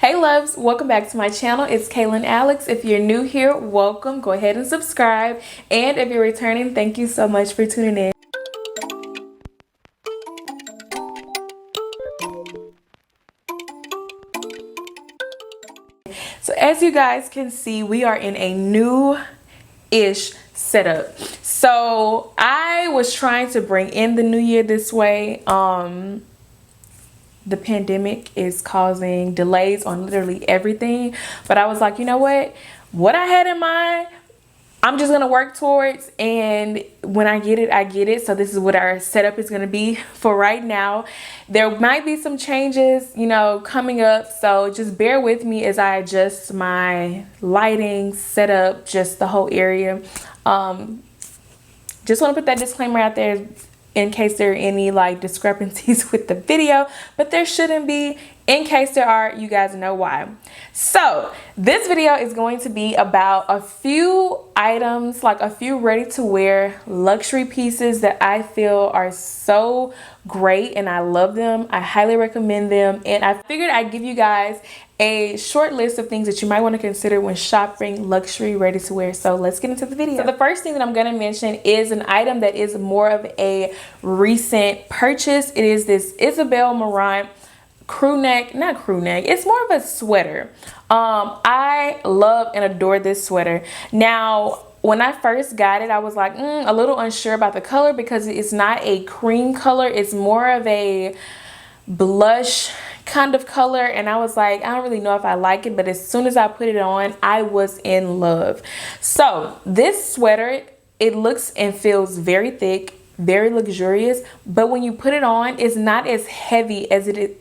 Hey loves, welcome back to my channel. It's Kaylan Alex. If you're new here, welcome. Go ahead and subscribe. And if you're returning, thank you so much for tuning in. So as you guys can see, we are in a new-ish setup. So I was trying to bring in the new year this way. The pandemic is causing delays on literally everything, but I was like, you know what I had in mind, I'm just gonna work towards, and when I get it. So this is what our setup is gonna be for right now. There might be some changes, coming up, so just bear with me as I adjust my lighting setup, just the whole area. Just want to put that disclaimer out there in case there are any discrepancies with the video, but there shouldn't be. In case there are, you guys know why. So this video is going to be about a few items, a few ready-to-wear luxury pieces that I feel are so great and I love them. I highly recommend them, and I figured I'd give you guys a short list of things that you might want to consider when shopping luxury ready-to-wear. So let's get into the video. So the first thing that I'm going to mention is an item that is more of a recent purchase. It is this Isabelle Laurent not crew neck, it's more of a sweater. I love and adore this sweater. Now when I first got it, I was like a little unsure about the color because it's not a cream color, it's more of a blush kind of color, and I was like, I don't really know if I like it, but as soon as I put it on, I was in love. So this sweater, it looks and feels very thick, very luxurious, but when you put it on, it's not as heavy as it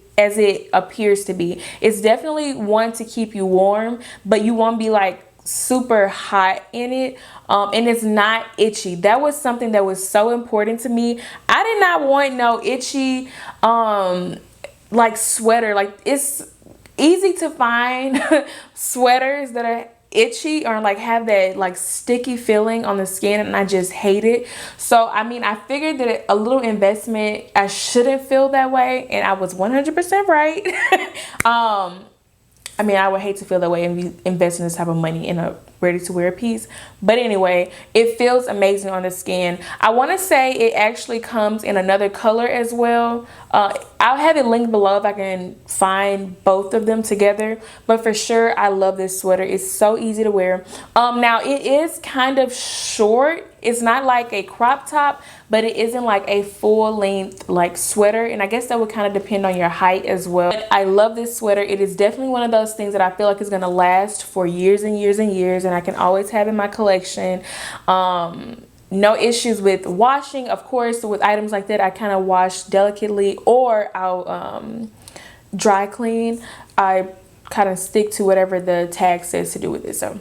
appears to be. It's definitely one to keep you warm, but you won't be super hot in it, and it's not itchy. That was something that was so important to me. I did not want no itchy sweater. It's easy to find sweaters that are itchy or have that sticky feeling on the skin, and I just hate it. So I figured that a little investment, I shouldn't feel that way, and I was 100% right. I would hate to feel that way and be investing this type of money in a ready-to-wear piece. But anyway, it feels amazing on the skin. I want to say it actually comes in another color as well. I'll have it linked below if I can find both of them together. But for sure, I love this sweater. It's so easy to wear. Now, it is kind of short. It's not like a crop top, but it isn't a full length sweater, and I guess that would kind of depend on your height as well. But I love this sweater. It is definitely one of those things that I feel is going to last for years and years and years, and I can always have in my collection. No issues with washing, of course. So with items like that, I kind of wash delicately, or I'll dry clean. I kind of stick to whatever the tag says to do with it. So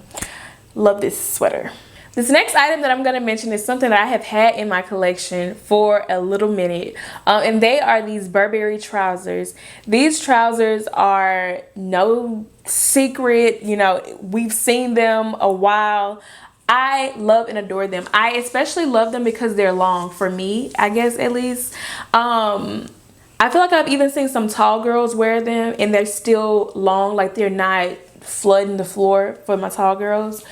love this sweater. This next item that I'm going to mention is something that I have had in my collection for a little minute, and they are these Burberry trousers. These trousers are no secret, we've seen them a while. I love and adore them. I especially love them because they're long, for me, I guess, at least. I feel like I've even seen some tall girls wear them and they're still long, they're not flooding the floor for my tall girls.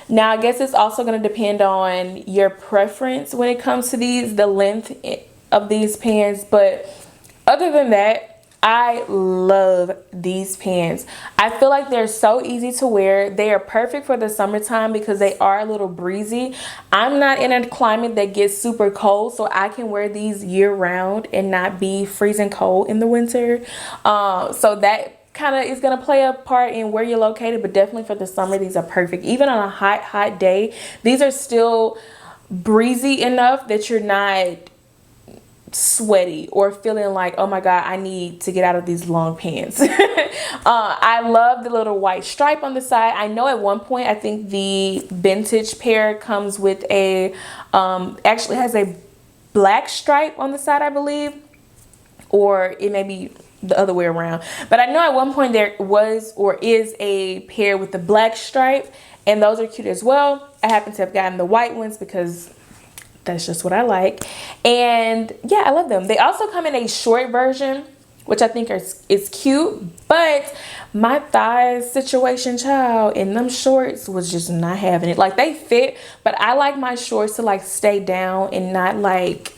Now, I guess it's also going to depend on your preference when it comes to the length of these pants. But other than that, I love these pants. I feel like they're so easy to wear. They are perfect for the summertime because they are a little breezy. I'm not in a climate that gets super cold, so I can wear these year round and not be freezing cold in the winter. So that kind of is going to play a part in where you're located, but definitely for the summer, these are perfect. Even on a hot day, these are still breezy enough that you're not sweaty or feeling like, oh my god, I need to get out of these long pants. I love the little white stripe on the side. I know at one point, I think the vintage pair comes with a actually has a black stripe on the side, I believe, or it may be the other way around, but I know at one point there was or is a pair with the black stripe, and those are cute as well. I happen to have gotten the white ones because that's just what I like, and yeah, I love them. They also come in a short version, which I think is cute. But my thighs situation, child, and them shorts was just not having it. Like, they fit, but I like my shorts to like stay down and not like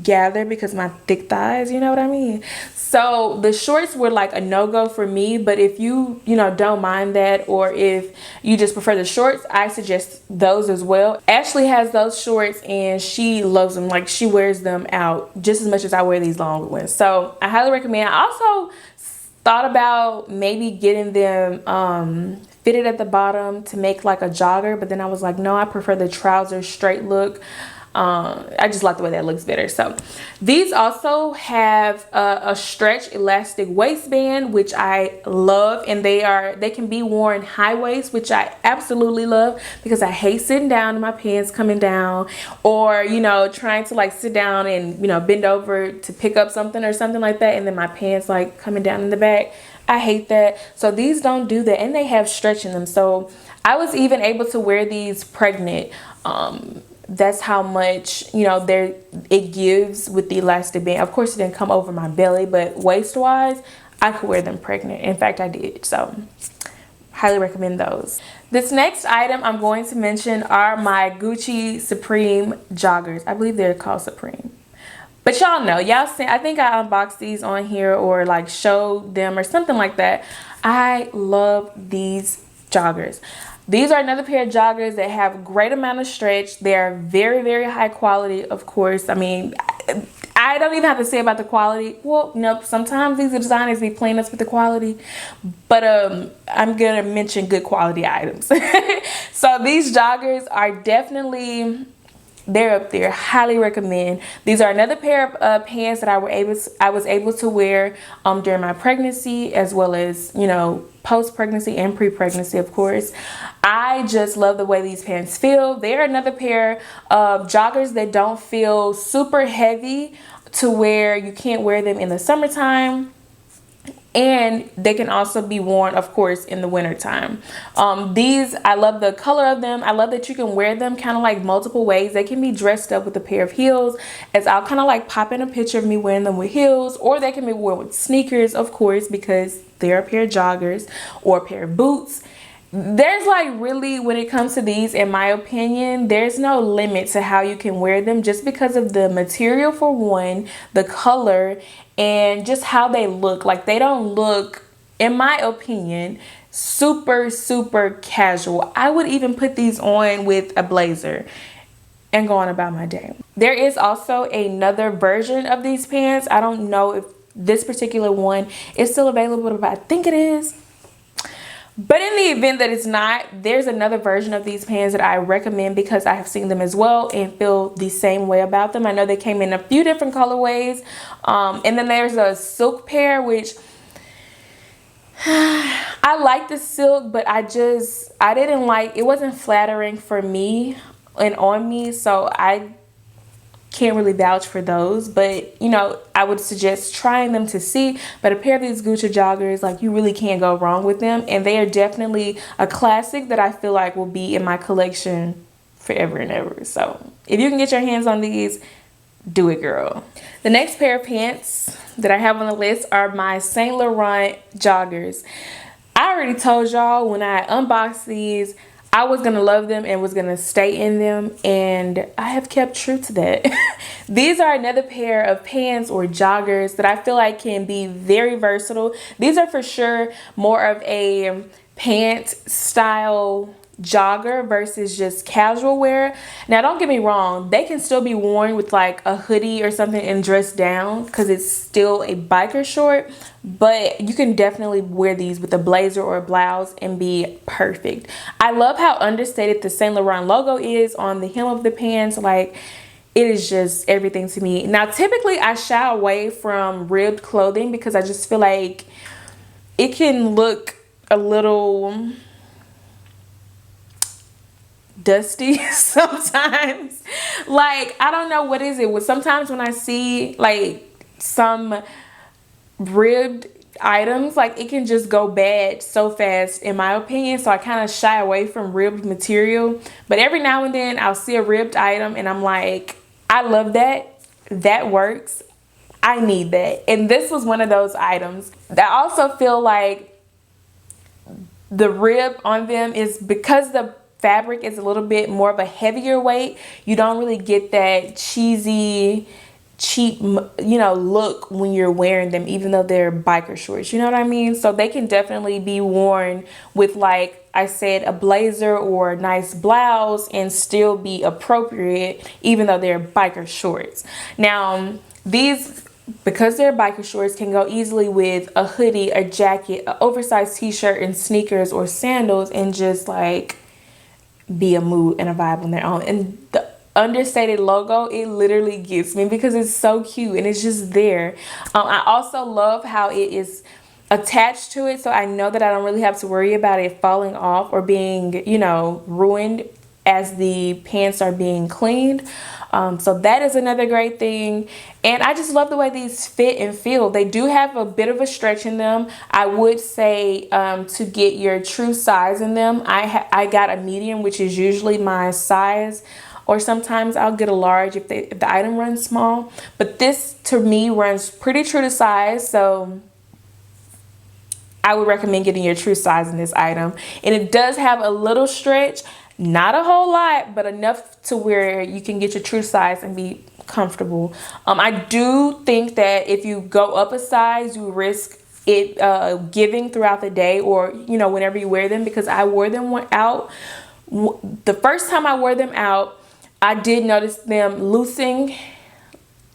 gather because my thick thighs, you know what I mean? So the shorts were like a no-go for me. But if you don't mind that, or if you just prefer the shorts, I suggest those as well. Ashley has those shorts and she loves them. Like, she wears them out just as much as I wear these longer ones. So I highly recommend. I also thought about maybe getting them fitted at the bottom to make like a jogger, but then I was like, no, I prefer the trouser straight look. I just like the way that looks better. So these also have a stretch elastic waistband, which I love, and they can be worn high waist, which I absolutely love because I hate sitting down and my pants coming down, or trying to like sit down and bend over to pick up something or something like that, and then my pants like coming down in the back. I hate that. So these don't do that, and they have stretch in them. So I was even able to wear these pregnant. That's how much it gives with the elastic band. Of course, it didn't come over my belly, but waist wise, I could wear them pregnant. In fact, I did. So highly recommend those. This next item I'm going to mention are my Gucci Supreme joggers. I believe they're called Supreme. But y'all know, y'all see, I think I unboxed these on here or like showed them or something like that. I love these joggers. These are another pair of joggers that have great amount of stretch. They're very, very high quality, of course. I mean, I don't even have to say about the quality. Well, nope, sometimes these designers be playing us with the quality. But I'm going to mention good quality items. So these joggers are definitely... they're up there. Highly recommend. These are another pair of pants that I was able to wear during my pregnancy, as well as post-pregnancy and pre-pregnancy, of course. I just love the way these pants feel. They're another pair of joggers that don't feel super heavy to where you can't wear them in the summertime. And they can also be worn, of course, in the wintertime. These, I love the color of them. I love that you can wear them kind of like multiple ways. They can be dressed up with a pair of heels, as I'll kind of like pop in a picture of me wearing them with heels, or they can be worn with sneakers, of course, because they're a pair of joggers, or a pair of boots. There's like really, when it comes to these, in my opinion, there's no limit to how you can wear them, just because of the material for one, the color, and just how they look. Like, they don't look, in my opinion, super casual. I would even put these on with a blazer and go on about my day. There is also another version of these pants. I don't know if this particular one is still available, but I think it is. But in the event that it's not, there's another version of these pants that I recommend, because I have seen them as well and feel the same way about them. I know they came in a few different colorways. And then there's a silk pair, which I like the silk, but I didn't like, it wasn't flattering for me and on me. So I can't really vouch for those, but I would suggest trying them to see. But a pair of these Gucci joggers, like, you really can't go wrong with them, and they are definitely a classic that I feel like will be in my collection forever and ever. So if you can get your hands on these, do it, girl. The next pair of pants that I have on the list are my Saint Laurent joggers. I already told y'all when I unboxed these, I was going to love them and was going to stay in them, and I have kept true to that. These are another pair of pants or joggers that I feel like can be very versatile. These are for sure more of a pant style jogger versus just casual wear. Now, don't get me wrong, they can still be worn with like a hoodie or something and dressed down, because it's still a biker short, but you can definitely wear these with a blazer or a blouse and be perfect. I love how understated the Saint Laurent logo is on the hem of the pants. Like, it is just everything to me. Now, typically I shy away from ribbed clothing because I just feel like it can look a little dusty sometimes. Like, I don't know what is it. Sometimes when I see like some ribbed items, like, it can just go bad so fast, in my opinion. So I kind of shy away from ribbed material. But every now and then I'll see a ribbed item and I'm like, I love that. That works. I need that. And this was one of those items. I also feel like the rib on them is, because the fabric is a little bit more of a heavier weight, you don't really get that cheesy, cheap, you know, look when you're wearing them, even though they're biker shorts, you know what I mean? So they can definitely be worn with, like I said, a blazer or a nice blouse and still be appropriate, even though they're biker shorts. Now these, because they're biker shorts, can go easily with a hoodie, a jacket, an oversized t-shirt, and sneakers or sandals, and just like be a mood and a vibe on their own. And the understated logo, it literally gets me because it's so cute and it's just there. I also love how it is attached to it, so I know that I don't really have to worry about it falling off or being, you know, ruined as the pants are being cleaned. So that is another great thing. And I just love the way these fit and feel. They do have a bit of a stretch in them. I would say to get your true size in them, I got a medium, which is usually my size, or sometimes I'll get a large if the item runs small. But this to me runs pretty true to size, so I would recommend getting your true size in this item. And it does have a little stretch. Not a whole lot, but enough to where you can get your true size and be comfortable. I do think that if you go up a size, you risk it giving throughout the day, or, you know, whenever you wear them, because I wore them out. The first time I wore them out, I did notice them loosening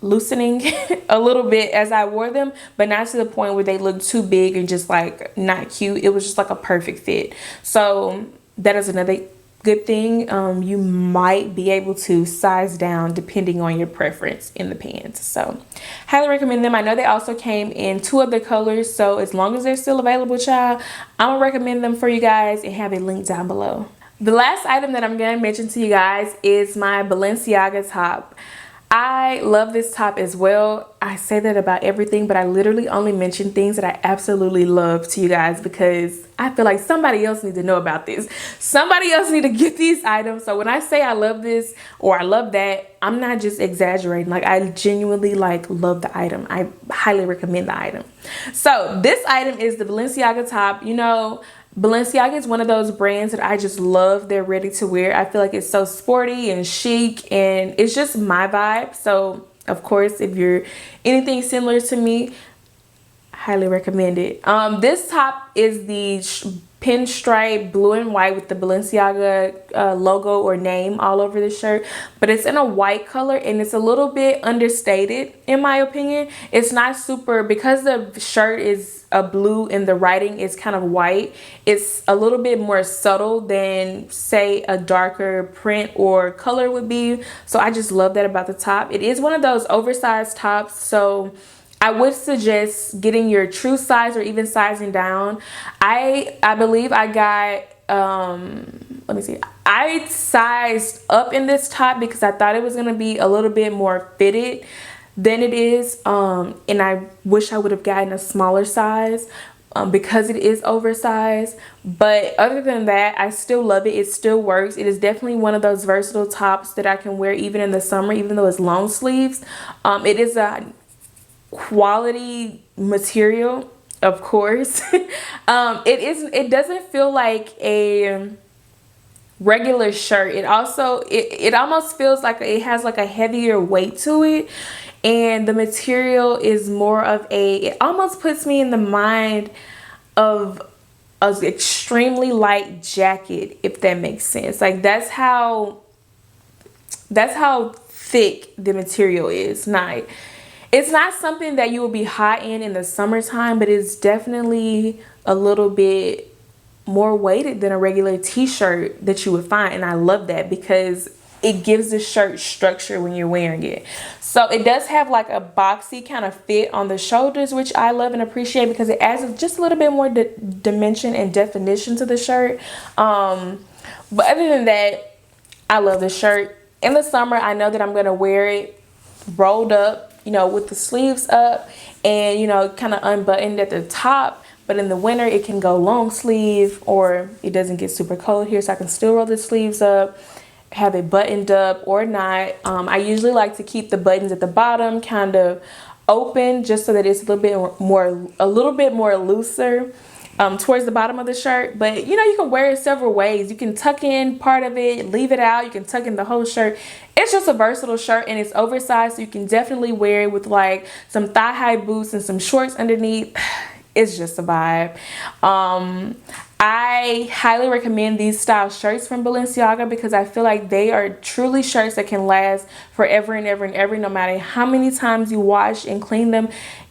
a little bit as I wore them, but not to the point where they looked too big and just like not cute. It was just like a perfect fit. So that is another good thing. You might be able to size down depending on your preference in the pants. So highly recommend them. I know they also came in 2 other colors, so as long as they're still available, child, I'm gonna recommend them for you guys and have a link down below. The last item that I'm gonna mention to you guys is my Balenciaga top. I love this top as well. I say that about everything, but I literally only mention things that I absolutely love to you guys because I feel like somebody else needs to know about this. Somebody else need to get these items. So when I say I love this or I love that, I'm not just exaggerating. Like, I genuinely like love the item. I highly recommend the item. So this item is the Balenciaga top. You know, Balenciaga is one of those brands that I just love. They're ready to wear. I feel like it's so sporty and chic, and it's just my vibe. So of course, if you're anything similar to me, highly recommend it. This top is the pinstripe blue and white with the Balenciaga logo or name all over the shirt, but it's in a white color and it's a little bit understated in my opinion. It's not super, because the shirt is a blue and the writing is kind of white, it's a little bit more subtle than say a darker print or color would be. So I just love that about the top. It is one of those oversized tops, so I would suggest getting your true size or even sizing down. I believe I got, let me see. I sized up in this top because I thought it was going to be a little bit more fitted than it is. And I wish I would have gotten a smaller size because it is oversized. But other than that, I still love it. It still works. It is definitely one of those versatile tops that I can wear even in the summer, even though it's long sleeves. It is a quality material, of course. It doesn't feel like a regular shirt. It also it almost feels like it has like a heavier weight to it, and the material is more of it almost puts me in the mind of an extremely light jacket, if that makes sense. Like that's how thick the material is. It's not something that you will be hot in the summertime, but it's definitely a little bit more weighted than a regular t-shirt that you would find. And I love that because it gives the shirt structure when you're wearing it. So it does have like a boxy kind of fit on the shoulders, which I love and appreciate because it adds just a little bit more dimension and definition to the shirt. But other than that, I love the shirt. In the summer, I know that I'm going to wear it rolled up, you know, with the sleeves up and, you know, kind of unbuttoned at the top. But in the winter, it can go long sleeve, or it doesn't get super cold here, so I can still roll the sleeves up, have it buttoned up or not. I usually like to keep the buttons at the bottom kind of open just so that it's a little bit more looser towards the bottom of the shirt. But you know, you can wear it several ways. You can tuck in part of it, leave it out. You can tuck in the whole shirt. It's just a versatile shirt, and it's oversized, so you can definitely wear it with like some thigh-high boots and some shorts underneath. It's just a vibe. I highly recommend these style shirts from Balenciaga because I feel like they are truly shirts that can last forever and ever and ever, no matter how many times you wash and clean them.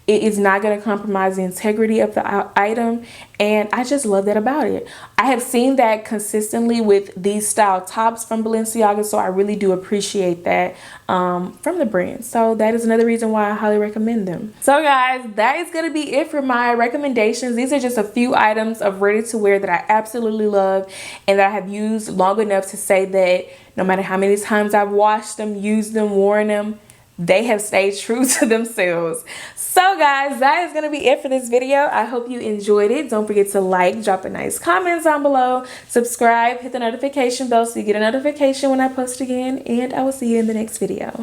It is not going to compromise the integrity of the item, and I just love that about it. I have seen that consistently with these style tops from Balenciaga, so I really do appreciate that from the brand. So that is another reason why I highly recommend them. So guys, that is going to be it for my recommendations. These are just a few items of ready to wear that I absolutely love and that I have used long enough to say that no matter how many times I've washed them, used them, worn them, they have stayed true to themselves. So guys, that is going to be it for this video. I hope you enjoyed it. Don't forget to like, drop a nice comment down below, subscribe, hit the notification bell so you get a notification when I post again, and I will see you in the next video.